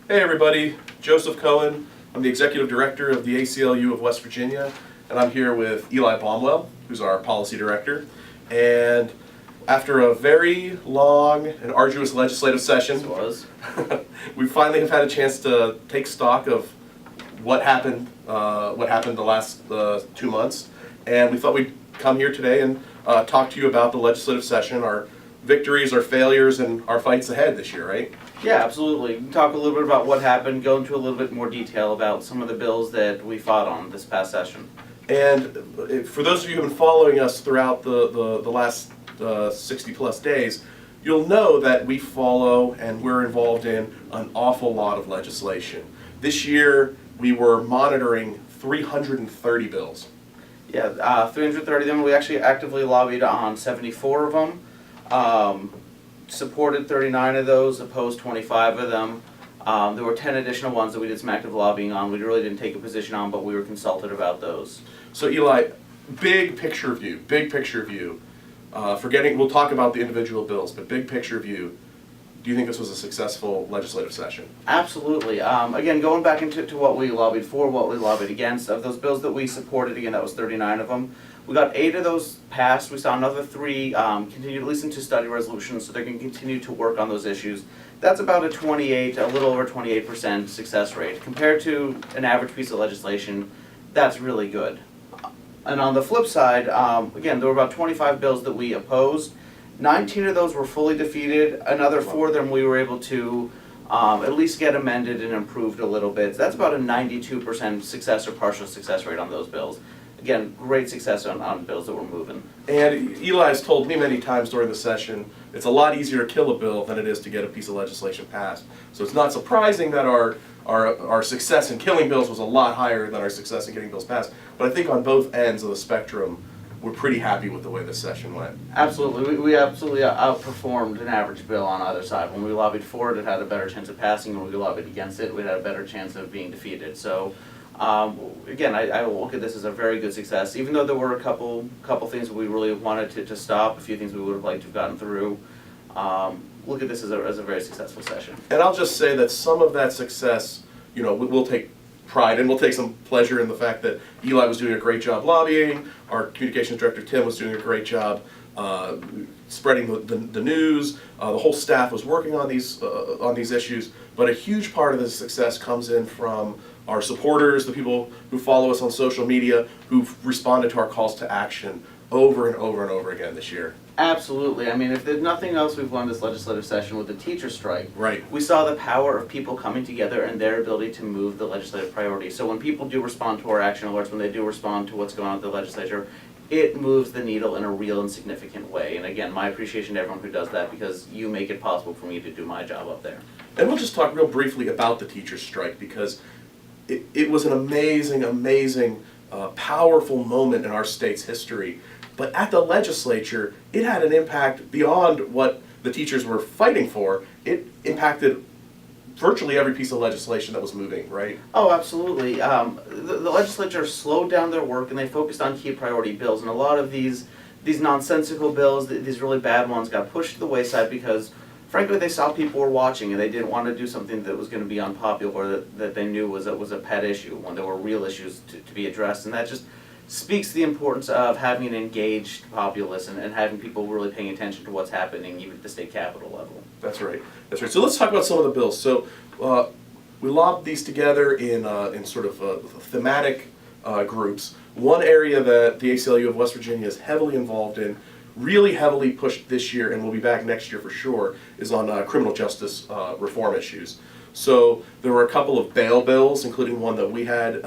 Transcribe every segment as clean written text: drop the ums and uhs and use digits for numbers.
Hey everybody, Joseph Cohen. I'm the Executive Director of the ACLU of West Virginia, and I'm here with Eli Baumwell, who's our Policy Director. And after a very long and arduous legislative session, we finally have had a chance to take stock of what happened the last 2 months. And we thought we'd come here today and talk to you about the legislative session, our victories, our failures, and our fights ahead this year, right? Yeah, absolutely. We can talk a little bit about what happened, go into a little bit more detail about some of the bills that we fought on this past session. And for those of you who have been following us throughout the last 60 plus days, you'll know that we follow and we're involved in an awful lot of legislation. This year we were monitoring 330 bills. Yeah, 330 of them. We actually actively lobbied on 74 of them. Supported 39 of those, opposed 25 of them. There were 10 additional ones that we did some active lobbying on. We really didn't take a position on, but we were consulted about those. So Eli, big picture view. We'll talk about the individual bills, but big picture view, do you think this was a successful legislative session? Absolutely. Again, going back into what we lobbied for, what we lobbied against, of those bills that we supported, again, that was 39 of them. We got 8 of those passed. We saw another 3 continue to listen to study resolutions so they can continue to work on those issues. That's about a little over 28% success rate. Compared to an average piece of legislation, that's really good. And on the flip side, again, there were about 25 bills that we opposed. 19 of those were fully defeated. Another 4 of them we were able to at least get amended and improved a little bit. So that's about a 92% success or partial success rate on those bills. Again, great success on bills that were moving. And Eli's told me many times during the session, it's a lot easier to kill a bill than it is to get a piece of legislation passed. So it's not surprising that our success in killing bills was a lot higher than our success in getting bills passed. But I think on both ends of the spectrum, we're pretty happy with the way this session went. Absolutely. We absolutely outperformed an average bill on either side. When we lobbied for it, it had a better chance of passing. When we lobbied against it, we had a better chance of being defeated. So again, I will look at this as a very good success. Even though there were a couple things that we really wanted to stop, a few things we would have liked to have gotten through, look at this as a very successful session. And I'll just say that some of that success, we'll take pride and we'll take some pleasure in the fact that Eli was doing a great job lobbying, our communications director Tim was doing a great job spreading the news, the whole staff was working on these issues, but a huge part of the success comes in from our supporters, the people who follow us on social media, who've responded to our calls to action over and over and over again this year. Absolutely. I mean, if there's nothing else we've learned this legislative session with the teacher strike, right. We saw the power of people coming together and their ability to move the legislative priorities. So when people do respond to our action alerts, when they do respond to what's going on with the legislature, it moves the needle in a real and significant way. And again, my appreciation to everyone who does that, because you make it possible for me to do my job up there. And we'll just talk real briefly about the teacher strike, because it was an amazing, powerful moment in our state's history. But at the legislature, it had an impact beyond what the teachers were fighting for. It impacted virtually every piece of legislation that was moving, right? Oh, absolutely. The legislature slowed down their work and they focused on key priority bills. And a lot of these nonsensical bills, these really bad ones, got pushed to the wayside because, frankly, they saw people were watching and they didn't want to do something that was going to be unpopular, that they knew was a pet issue, when there were real issues to be addressed. And that just speaks to the importance of having an engaged populace and having people really paying attention to what's happening even at the state capitol level. That's right. That's right. So let's talk about some of the bills. So we lobbed these together in sort of thematic groups. One area that the ACLU of West Virginia is heavily involved in, really heavily pushed this year, and will be back next year for sure, is on criminal justice reform issues. So there were a couple of bail bills, including one that we had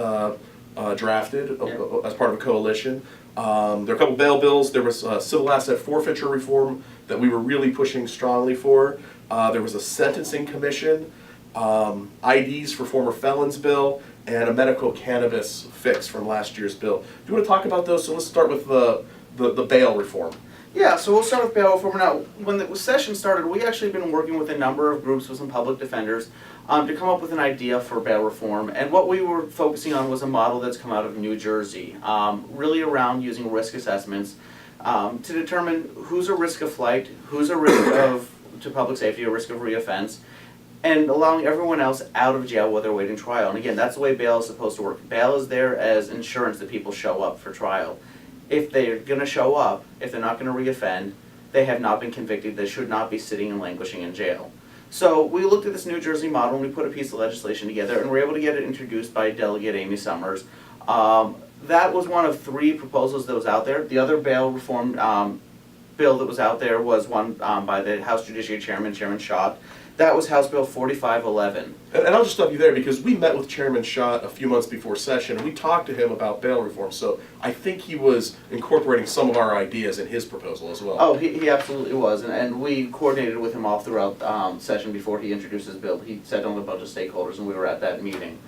drafted as part of a coalition. There are a couple bail bills. There was civil asset forfeiture reform that we were really pushing strongly for. There was a sentencing commission, IDs for former felons bill, and a medical cannabis fix from last year's bill. Do you want to talk about those? So let's start with the bail reform. Yeah, so we'll start with bail reform. Now, when the session started, we actually been working with a number of groups with some public defenders to come up with an idea for bail reform. And what we were focusing on was a model that's come out of New Jersey, really around using risk assessments to determine who's a risk of flight, who's a risk to public safety, a risk of reoffense, and allowing everyone else out of jail while they're waiting trial. And again, that's the way bail is supposed to work. Bail is there as insurance that people show up for trial. If they're going to show up, if they're not going to reoffend, they have not been convicted, they should not be sitting and languishing in jail. So we looked at this New Jersey model and we put a piece of legislation together and we were able to get it introduced by Delegate Amy Summers. That was one of 3 proposals that was out there. The other bail reform bill that was out there was one by the House Judiciary Chairman, Chairman Schott. That was House Bill 4511. And I'll just stop you there because we met with Chairman Schott a few months before session and we talked to him about bail reform. So I think he was incorporating some of our ideas in his proposal as well. Oh, he absolutely was. And we coordinated with him all throughout session before he introduced his bill. He sat down with a bunch of stakeholders and we were at that meeting.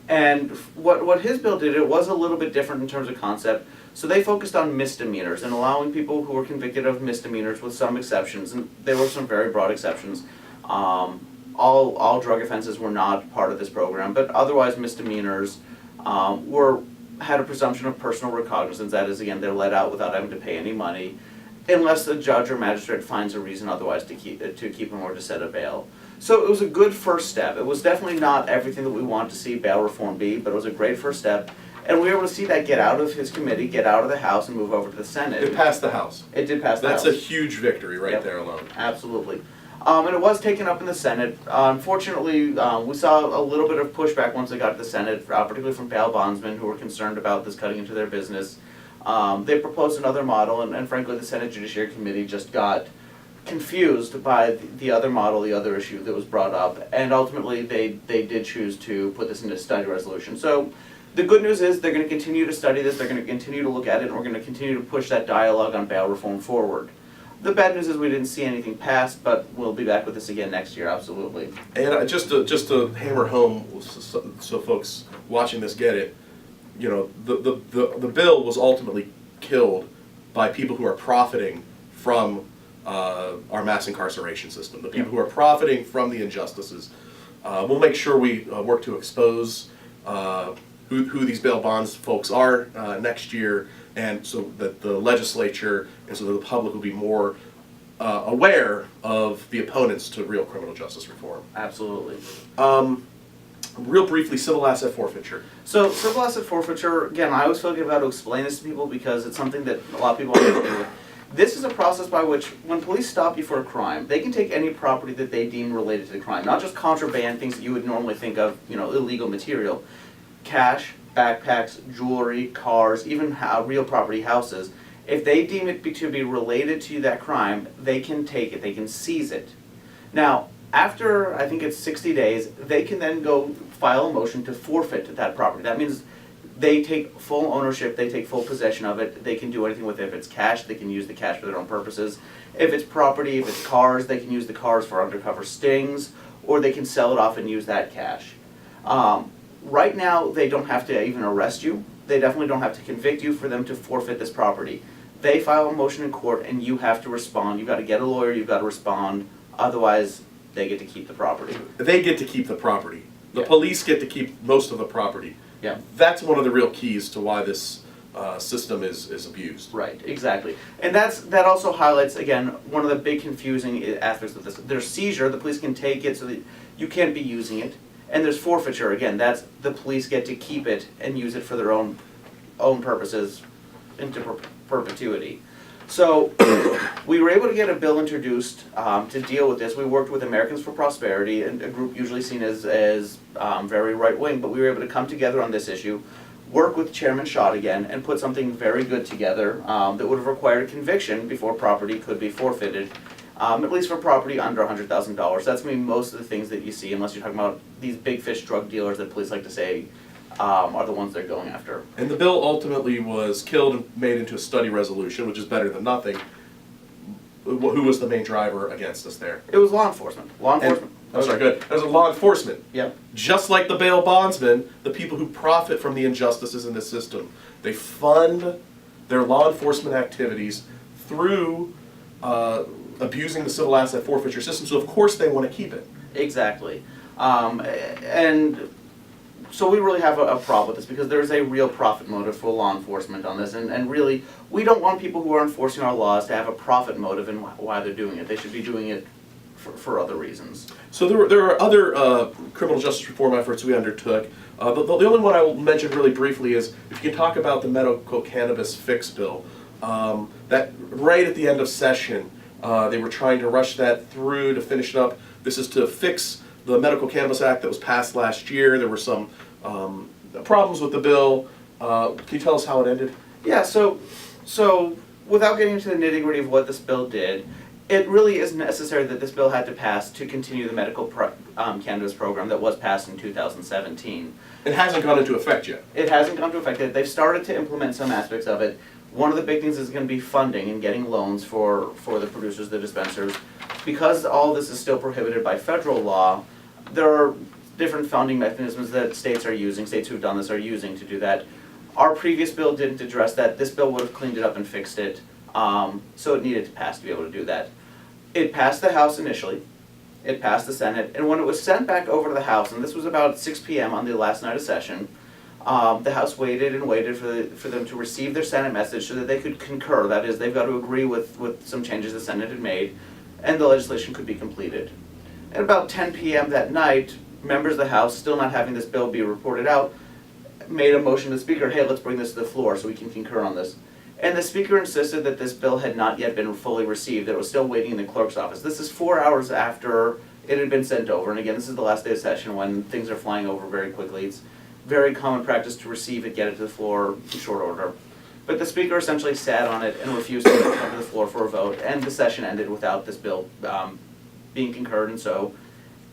And what his bill did, it was a little bit different in terms of concept. So they focused on misdemeanors and allowing people who were convicted of misdemeanors with some exceptions, and there were some very broad exceptions. All drug offenses were not part of this program, but otherwise misdemeanors had a presumption of personal recognizance. That is, again, they're let out without having to pay any money, unless the judge or magistrate finds a reason otherwise to keep them or to set a bail. So it was a good first step. It was definitely not everything that we want to see bail reform be, but it was a great first step. And we were able to see that get out of his committee, get out of the House, and move over to the Senate. It passed the House. It did pass the House. That's a huge victory right Yep. there alone. Absolutely. And it was taken up in the Senate. Unfortunately, we saw a little bit of pushback once it got to the Senate, particularly from bail bondsmen who were concerned about this cutting into their business. They proposed another model, and frankly, the Senate Judiciary Committee just got confused by the other model, the other issue that was brought up, and ultimately they did choose to put this into study resolution. So the good news is they're going to continue to study this, they're going to continue to look at it, and we're going to continue to push that dialogue on bail reform forward. The bad news is we didn't see anything pass, but we'll be back with this again next year, absolutely. And just to hammer home, so folks watching this get it, you know, the bill was ultimately killed by people who are profiting from our mass incarceration system. The people who are profiting from the injustices. We'll make sure we work to expose who these bail bonds folks are next year, and so that the legislature and so that the public will be more aware of the opponents to real criminal justice reform. Absolutely. Real briefly, civil asset forfeiture. So civil asset forfeiture, again, I always feel like I've got to explain this to people because it's something that a lot of people aren't familiar with. This is a process by which, when police stop you for a crime, they can take any property that they deem related to the crime, not just contraband, things that you would normally think of, you know, illegal material. Cash, backpacks, jewelry, cars, even real property, houses. If they deem it to be related to that crime, they can take it, they can seize it. Now, after, I think it's 60 days, they can then go file a motion to forfeit that property. That means they take full ownership, they take full possession of it, they can do anything with it. If it's cash, they can use the cash for their own purposes. If it's property, if it's cars, they can use the cars for undercover stings, or they can sell it off and use that cash. Right now, they don't have to even arrest you. They definitely don't have to convict you for them to forfeit this property. They file a motion in court and you have to respond. You've got to get a lawyer, you've got to respond, otherwise they get to keep the property. They get to keep the property. The Yeah. police get to keep most of the property. Yeah. That's one of the real keys to why this system is abused. Right, exactly. And that also highlights, again, one of the big confusing aspects of this. There's seizure, the police can take it so that you can't be using it. And there's forfeiture, again, that's the police get to keep it and use it for their own purposes into perpetuity. So we were able to get a bill introduced to deal with this. We worked with Americans for Prosperity, and a group usually seen as very right-wing, but we were able to come together on this issue, work with Chairman Schott again, and put something very good together that would have required a conviction before property could be forfeited, at least for property under $100,000. That's going to be most of the things that you see, unless you're talking about these big fish drug dealers that police like to say are the ones they're going after. And the bill ultimately was killed and made into a study resolution, which is better than nothing. Who was the main driver against us there? It was law enforcement. I'm sorry, good. It was law enforcement. Yep. Just like the bail bondsmen, the people who profit from the injustices in this system. They fund their law enforcement activities through abusing the civil asset forfeiture system, so of course they want to keep it. Exactly. And so we really have a problem with this because there's a real profit motive for law enforcement on this, and really, we don't want people who are enforcing our laws to have a profit motive in why they're doing it. They should be doing it for other reasons. So there are other criminal justice reform efforts we undertook. The only one I will mention really briefly is if you can talk about the medical cannabis fix bill. That right at the end of session, they were trying to rush that through to finish it up. This is to fix the Medical Cannabis Act that was passed last year. There were some problems with the bill. Can you tell us how it ended? Yeah, so without getting into the nitty-gritty of what this bill did, it really is necessary that this bill had to pass to continue the medical cannabis program that was passed in 2017. It hasn't gone into effect yet. It hasn't gone into effect yet. They've started to implement some aspects of it. One of the big things is going to be funding and getting loans for the producers, the dispensers. Because all this is still prohibited by federal law, there are different funding mechanisms that states who've done this are using to do that. Our previous bill didn't address that. This bill would have cleaned it up and fixed it. So it needed to pass to be able to do that. It passed the House initially. It passed the Senate. And when it was sent back over to the House, and this was about 6 p.m. on the last night of session, the House waited and waited for them to receive their Senate message so that they could concur. That is, they've got to agree with some changes the Senate had made, and the legislation could be completed. At about 10 p.m. that night, members of the House, still not having this bill be reported out, made a motion to the Speaker, hey, let's bring this to the floor so we can concur on this. And the Speaker insisted that this bill had not yet been fully received, that it was still waiting in the clerk's office. This is 4 hours after it had been sent over, and again, this is the last day of session when things are flying over very quickly. It's very common practice to receive it, get it to the floor in short order. But the Speaker essentially sat on it and refused to come to the floor for a vote, and the session ended without this bill being concurred, and so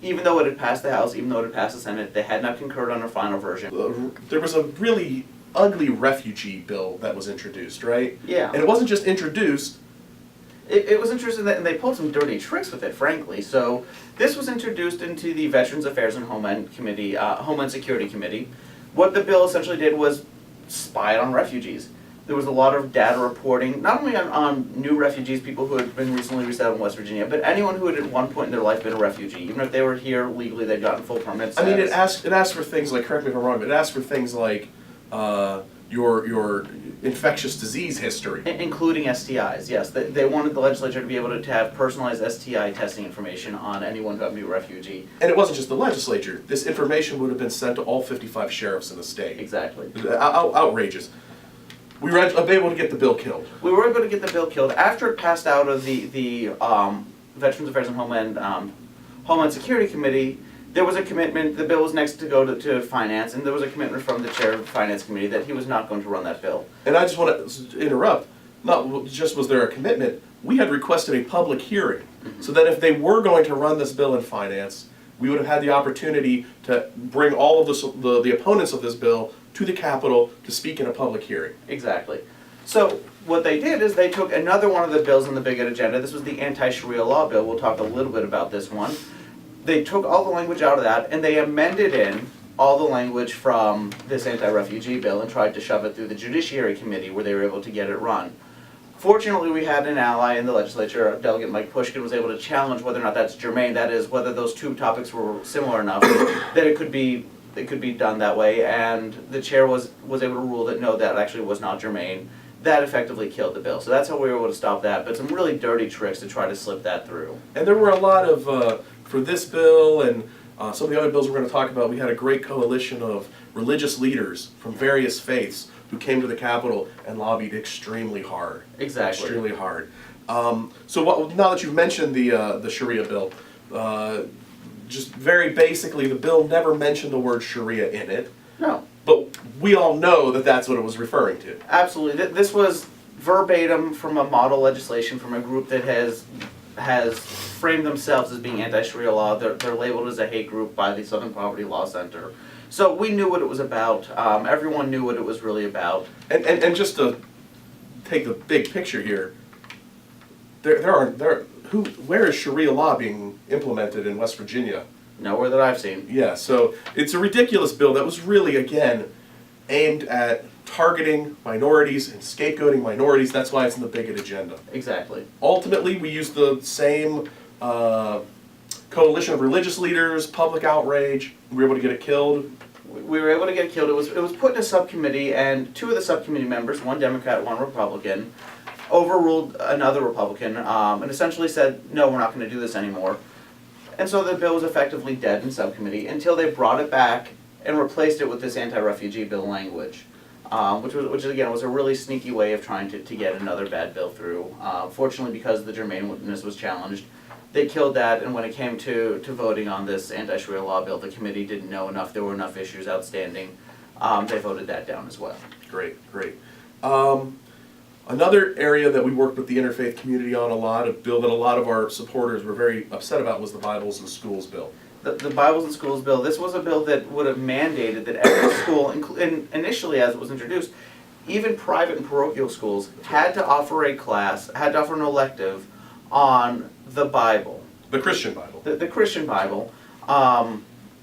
even though it had passed the House, even though it had passed the Senate, they had not concurred on a final version. There was a really ugly refugee bill that was introduced, right? Yeah. And it wasn't just introduced. It was interesting that, and they pulled some dirty tricks with it, frankly. So this was introduced into the Veterans Affairs and Homeland Security Committee. What the bill essentially did was spy on refugees. There was a lot of data reporting, not only on new refugees, people who had been recently resettled in West Virginia, but anyone who had at one point in their life been a refugee. Even if they were here legally, they'd gotten full permit status. I mean, it asked for things like, correct me if I'm wrong, but it asked for things like your infectious disease history. Including STIs, yes. They wanted the legislature to be able to have personalized STI testing information on anyone who had been a refugee. And it wasn't just the legislature. This information would have been sent to all 55 sheriffs in the state. Exactly. Outrageous. We were able to get the bill killed. We were able to get the bill killed after it passed out of the Veterans Affairs and Homeland Security Committee. There was a commitment. The bill was next to go to Finance, and there was a commitment from the chair of the Finance Committee that he was not going to run that bill. And I just want to interrupt. Not just was there a commitment, we had requested a public hearing, so that if they were going to run this bill in Finance, we would have had the opportunity to bring all of the opponents of this bill to the Capitol to speak in a public hearing. Exactly. So what they did is they took another one of the bills on the big agenda. This was the anti-Sharia law bill. We'll talk a little bit about this one. They took all the language out of that and they amended in all the language from this anti-refugee bill and tried to shove it through the Judiciary Committee where they were able to get it run. Fortunately, we had an ally in the legislature, Delegate Mike Pushkin, was able to challenge whether or not that's germane. That is, whether those two topics were similar enough that it could be done that way. And the chair was able to rule that no, that actually was not germane. That effectively killed the bill. So that's how we were able to stop that. But some really dirty tricks to try to slip that through. And there were a lot of, for this bill and some of the other bills we're going to talk about, we had a great coalition of religious leaders from various faiths who came to the Capitol and lobbied extremely hard. Exactly. Extremely hard. So now that you've mentioned the Sharia bill, just very basically, the bill never mentioned the word Sharia in it. No. But we all know that that's what it was referring to. Absolutely. This was verbatim from a model legislation from a group that has framed themselves as being anti-Sharia law. They're labeled as a hate group by the Southern Poverty Law Center. So we knew what it was about. Everyone knew what it was really about. And just to take the big picture here, where is Sharia law being implemented in West Virginia? Nowhere that I've seen. Yeah, so it's a ridiculous bill that was really, again, aimed at targeting minorities and scapegoating minorities. That's why it's in the bigot agenda. Exactly. Ultimately, we used the same coalition of religious leaders, public outrage. We were able to get it killed. We were able to get it killed. It was put in a subcommittee, and two of the subcommittee members, one Democrat, one Republican, overruled another Republican and essentially said, no, we're not going to do this anymore. And so the bill was effectively dead in subcommittee until they brought it back and replaced it with this anti-refugee bill language, which again was a really sneaky way of trying to get another bad bill through. Fortunately, because the germaneness was challenged, they killed that, and when it came to voting on this anti-Sharia law bill, the committee didn't know enough, there were enough issues outstanding, they voted that down as well. Great, great. Another area that we worked with the interfaith community on a lot, a bill that a lot of our supporters were very upset about, was the Bibles in Schools bill. The Bibles in Schools bill, this was a bill that would have mandated that every school, initially as it was introduced, even private and parochial schools had to offer a class, had to offer an elective on the Bible. The Christian Bible. The Christian Bible.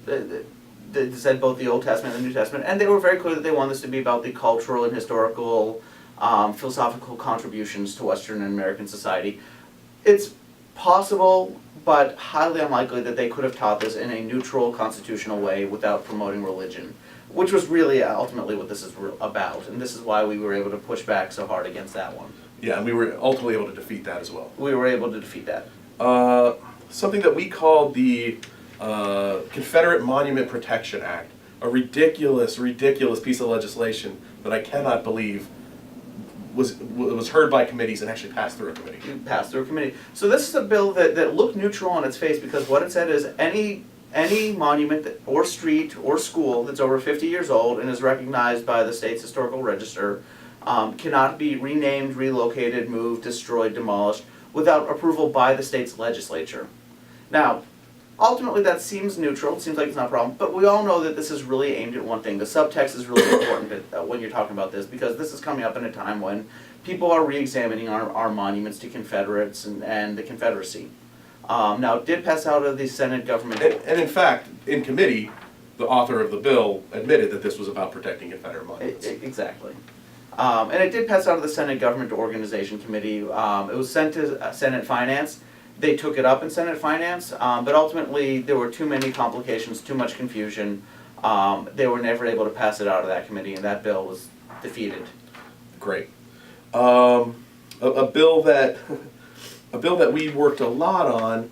They said both the Old Testament and the New Testament, and they were very clear that they wanted this to be about the cultural and historical, philosophical contributions to Western and American society. It's possible, but highly unlikely that they could have taught this in a neutral, constitutional way without promoting religion, which was really ultimately what this is about, and this is why we were able to push back so hard against that one. Yeah, and we were ultimately able to defeat that as well. We were able to defeat that. Something that we called the Confederate Monument Protection Act, a ridiculous, ridiculous piece of legislation that I cannot believe was heard by committees and actually passed through a committee. It passed through a committee. So this is a bill that looked neutral on its face, because what it said is any monument or street or school that's over 50 years old and is recognized by the state's historical register cannot be renamed, relocated, moved, destroyed, demolished without approval by the state's legislature. Now, ultimately that seems neutral, it seems like it's not a problem, but we all know that this is really aimed at one thing. The subtext is really important when you're talking about this, because this is coming up in a time when people are re-examining our monuments to Confederates and the Confederacy. Now, it did pass out of the Senate government. And in fact, in committee, the author of the bill admitted that this was about protecting Confederate monuments. Exactly. And it did pass out of the Senate Government Organization Committee. It was sent to Senate Finance. They took it up in Senate Finance, but ultimately there were too many complications, too much confusion. They were never able to pass it out of that committee, and that bill was defeated. Great. A bill that we worked a lot on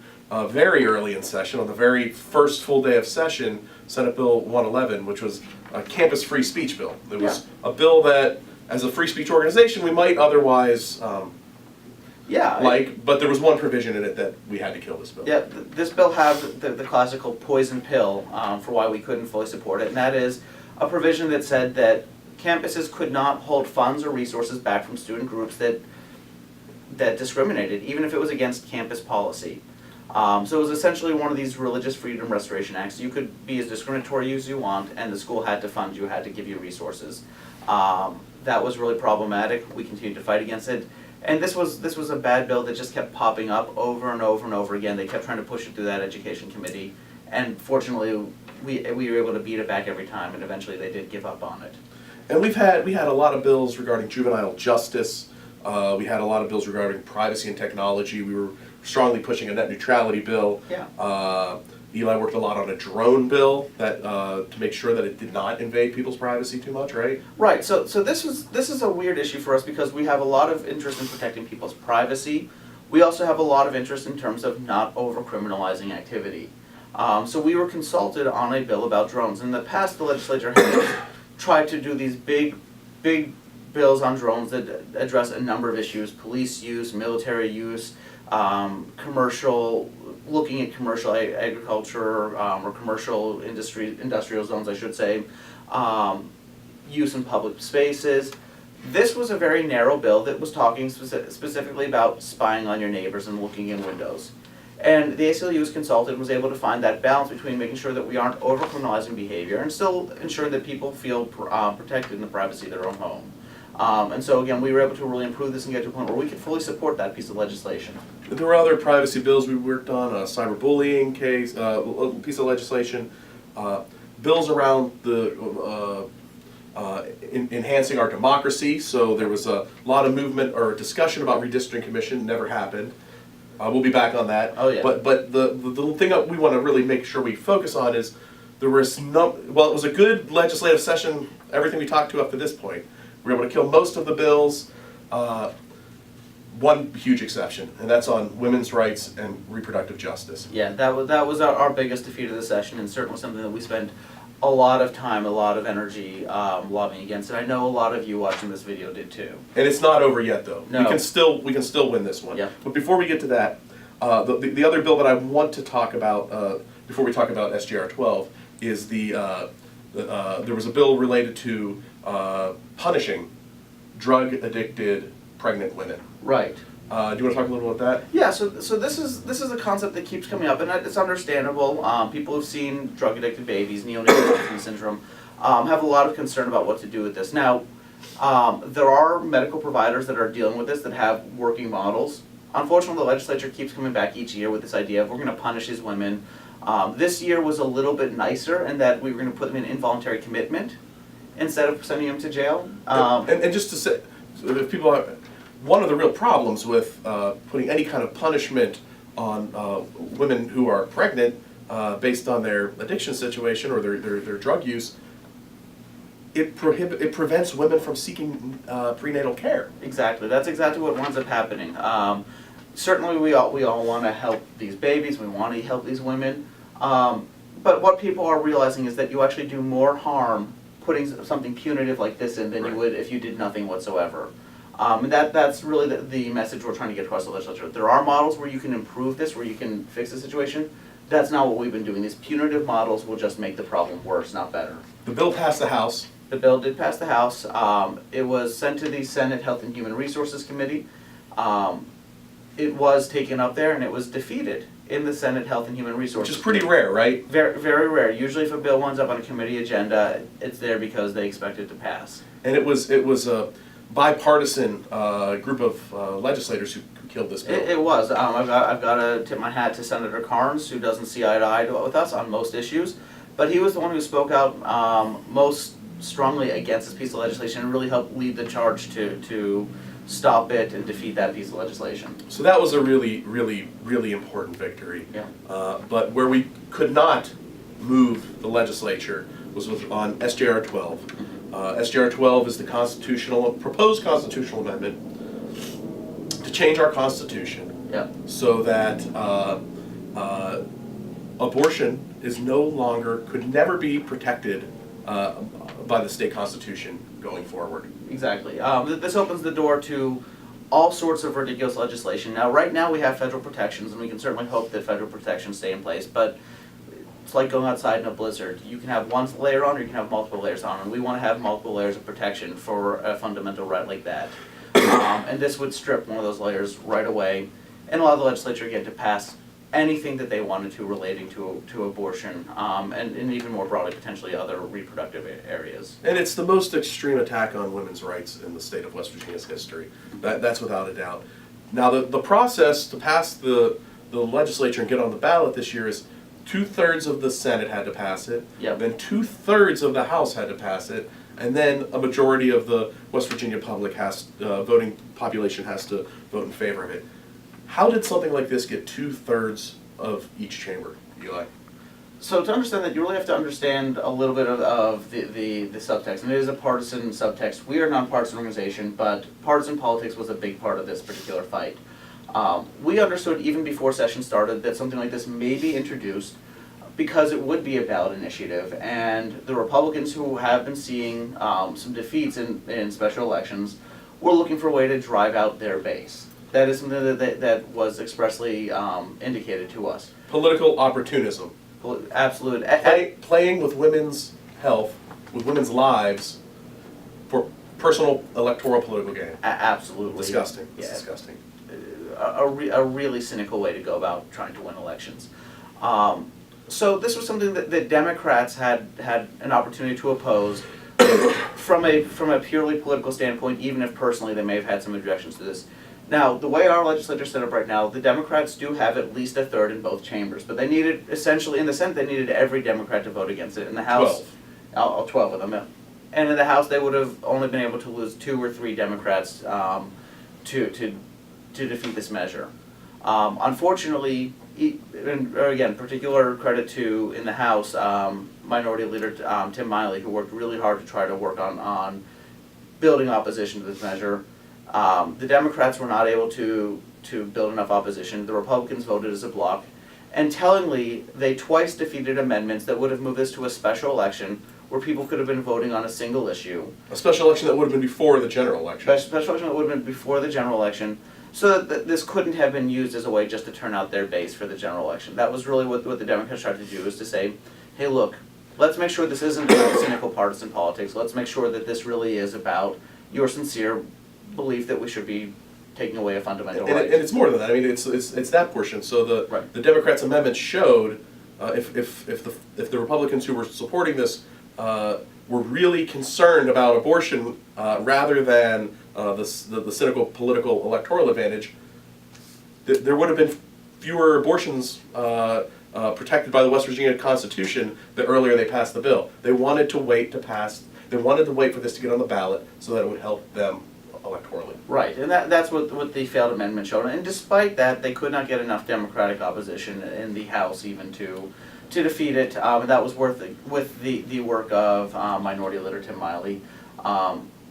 very early in session, on the very first full day of session, Senate Bill 111, which was a campus free speech bill. It was a bill that, as a free speech organization, we might otherwise but there was one provision in it that we had to kill this bill. Yeah, this bill had the classical poison pill for why we couldn't fully support it, and that is a provision that said that campuses could not hold funds or resources back from student groups that discriminated, even if it was against campus policy. So it was essentially one of these religious freedom restoration acts. You could be as discriminatory as you want, and the school had to fund you, had to give you resources. That was really problematic. We continued to fight against it. And this was a bad bill that just kept popping up over and over and over again. They kept trying to push it through that education committee, and fortunately we were able to beat it back every time, and eventually they did give up on it. And we had a lot of bills regarding juvenile justice. We had a lot of bills regarding privacy and technology. We were strongly pushing a net neutrality bill. Yeah. Eli worked a lot on a drone bill that to make sure that it did not invade people's privacy too much, right? Right. So this is a weird issue for us, because we have a lot of interest in protecting people's privacy. We also have a lot of interest in terms of not over-criminalizing activity. So we were consulted on a bill about drones. In the past, the legislature has tried to do these big bills on drones that address a number of issues: police use, military use, looking at commercial agriculture or commercial industrial zones, I should say, use in public spaces. This was a very narrow bill that was talking specifically about spying on your neighbors and looking in windows. And the ACLU was consulted and was able to find that balance between making sure that we aren't over-criminalizing behavior and still ensuring that people feel protected in the privacy of their own home. And so again, we were able to really improve this and get to a point where we could fully support that piece of legislation. There were other privacy bills we worked on, a cyberbullying case, piece of legislation, bills around the enhancing our democracy. So there was a lot of movement or discussion about redistricting commission, never happened. We'll be back on that. Oh yeah. But the thing that we want to really make sure we focus on is there was it was a good legislative session. Everything we talked to up to this point, we were able to kill most of the bills. one huge exception, and that's on women's rights and reproductive justice. Yeah, that was our biggest defeat of the session, and certainly something that we spent a lot of time, a lot of energy lobbying against. And I know a lot of you watching this video did too. And it's not over yet, though. No. We can still win this one. Yeah. But before we get to that, the other bill that I want to talk about before we talk about SGR 12 is there was a bill related to punishing drug-addicted pregnant women. Right. Do you want to talk a little about that? Yeah, so this is a concept that keeps coming up, and it's understandable. People who've seen drug-addicted babies, neonatal orphan syndrome, have a lot of concern about what to do with this. Now, there are medical providers that are dealing with this that have working models. Unfortunately, the legislature keeps coming back each year with this idea of we're going to punish these women. This year was a little bit nicer in that we were going to put them in involuntary commitment instead of sending them to jail. And just to say, if people are, one of the real problems with putting any kind of punishment on women who are pregnant based on their addiction situation or their drug use, it prevents women from seeking prenatal care. Exactly. That's exactly what winds up happening. Certainly, we all want to help these babies. We want to help these women. But what people are realizing is that you actually do more harm putting something punitive like this in than you would if you did nothing whatsoever. And that's really the message we're trying to get across the legislature. There are models where you can improve this, where you can fix the situation. That's not what we've been doing. These punitive models will just make the problem worse, not better. The bill passed the House. The bill did pass the House. It was sent to the Senate Health and Human Resources Committee. It was taken up there and it was defeated in the Senate Health and Human Resources. Which is pretty rare, right? Very, very rare. Usually if a bill winds up on a committee agenda, it's there because they expect it to pass. And it was a bipartisan group of legislators who killed this bill. It was. I've got to tip my hat to Senator Carnes, who doesn't see eye to eye with us on most issues. But he was the one who spoke out most strongly against this piece of legislation and really helped lead the charge to stop it and defeat that piece of legislation. So that was a really, really, really important victory. Yeah. But where we could not move the legislature was on SJR 12. SJR 12 is the proposed constitutional amendment to change our constitution so that abortion could never be protected by the state constitution going forward. Exactly. This opens the door to all sorts of ridiculous legislation. Now, right now we have federal protections, and we can certainly hope that federal protections stay in place, but it's like going outside in a blizzard. You can have one layer on or you can have multiple layers on, and we want to have multiple layers of protection for a fundamental right like that. And this would strip one of those layers right away and allow the legislature again to pass anything that they wanted to relating to abortion, and even more broadly, potentially other reproductive areas. And it's the most extreme attack on women's rights in the state of West Virginia's history. That's without a doubt. Now, the process to pass the legislature and get on the ballot this year is 2/3 of the Senate had to pass it, then 2/3 of the House had to pass it, and then a majority of the West Virginia public voting population has to vote in favor of it. How did something like this get 2/3 of each chamber, Eli? So to understand that, you really have to understand a little bit of the subtext, and it is a partisan subtext. We are a nonpartisan organization, but partisan politics was a big part of this particular fight. We understood even before session started that something like this may be introduced because it would be a ballot initiative, and the Republicans who have been seeing some defeats in special elections were looking for a way to drive out their base. That is something that was expressly indicated to us. Political opportunism. Absolute. Playing with women's health, with women's lives, for personal electoral political gain. Absolutely. Disgusting. Yeah. It's disgusting. A really cynical way to go about trying to win elections. So this was something that Democrats had an opportunity to oppose from a purely political standpoint, even if personally they may have had some objections to this. Now, the way our legislature is set up right now, the Democrats do have at least a third in both chambers, but they needed, essentially, in the Senate, they needed every Democrat to vote against it. In the House, 12 of them, yeah. And in the House, they would have only been able to lose 2 or 3 Democrats to defeat this measure. Unfortunately, and again, particular credit to, in the House, Minority Leader Tim Miley, who worked really hard to try to work on building opposition to this measure. The Democrats were not able to build enough opposition. The Republicans voted as a bloc. And tellingly, they twice defeated amendments that would have moved this to a special election where people could have been voting on a single issue. A special election that would have been before the general election. Special election that would have been before the general election, so that this couldn't have been used as a way just to turn out their base for the general election. That was really what the Democrats tried to do, is to say, hey look, let's make sure this isn't about cynical partisan politics. Let's make sure that this really is about your sincere belief that we should be taking away a fundamental right. And it's more than that. I mean, it's that portion. So the Democrats' amendment showed if the Republicans who were supporting this were really concerned about abortion rather than the cynical political electoral advantage, there would have been fewer abortions protected by the West Virginia Constitution the earlier they passed the bill. They wanted to wait They wanted to wait for this to get on the ballot so that it would help them electorally. Right, and that's what the failed amendment showed. And despite that, they could not get enough Democratic opposition in the House even to defeat it. And that was with the work of Minority Leader Tim Miley.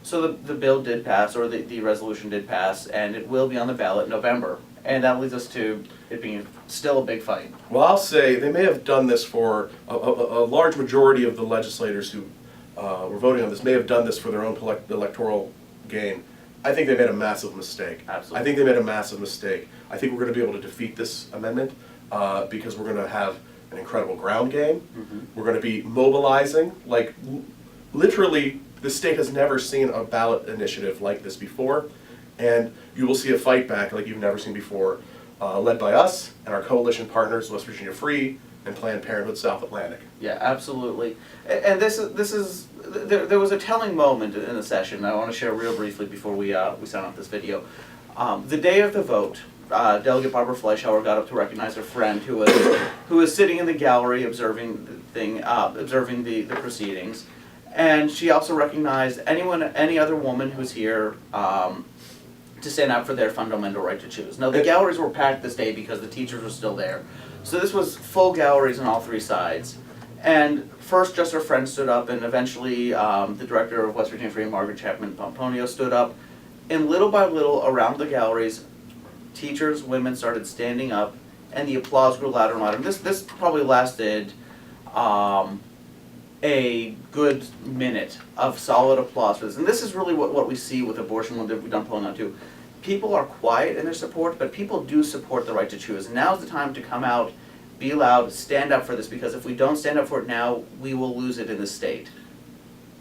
So the bill did pass, or the resolution did pass, and it will be on the ballot in November. And that leads us to it being still a big fight. Well, I'll say they may have done this for a large majority of the legislators who were voting on this may have done this for their own electoral gain. I think they made a massive mistake. Absolutely. I think they made a massive mistake. I think we're going to be able to defeat this amendment because we're going to have an incredible ground game. Mm-hmm. We're going to be mobilizing. Like, literally, the state has never seen a ballot initiative like this before. And you will see a fight back like you've never seen before, led by us and our coalition partners, West Virginia Free and Planned Parenthood South Atlantic. Yeah, absolutely. And there was a telling moment in the session I want to share real briefly before we sign off this video. The day of the vote, Delegate Barbara Fleischhauer got up to recognize her friend who was sitting in the gallery observing the proceedings, and she also recognized any other woman who's here to stand up for their fundamental right to choose. Now, the galleries were packed this day because the teachers were still there. So this was full galleries on all three sides. And first, just her friend stood up, and eventually the director of West Virginia Free, Margaret Chapman Pomponio, stood up. And little by little, around the galleries, teachers, women started standing up, and the applause grew louder and louder. And this probably lasted a good minute of solid applause for this. And this is really what we see with abortion when we've done polling on too. People are quiet in their support, but people do support the right to choose. And now's the time to come out, be loud, stand up for this, because if we don't stand up for it now, we will lose it in the state.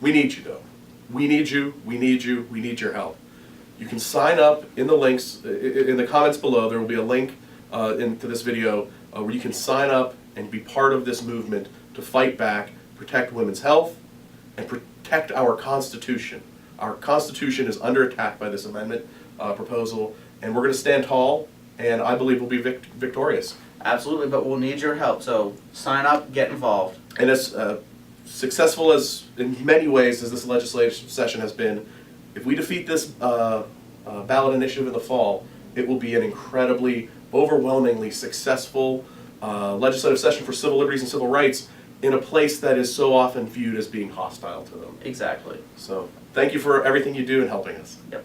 We need you, though. We need you, we need you, we need your help. You can sign up in the links, in the comments below. There will be a link into this video where you can sign up and be part of this movement to fight back, protect women's health, and protect our Constitution. Our Constitution is under attack by this amendment proposal, and we're going to stand tall, and I believe we'll be victorious. Absolutely, but we'll need your help, so sign up, get involved. And as successful as, in many ways, as this legislative session has been, if we defeat this ballot initiative in the fall, it will be an incredibly, overwhelmingly successful legislative session for civil liberties and civil rights in a place that is so often viewed as being hostile to them. Exactly. So, thank you for everything you do and helping us. Yep.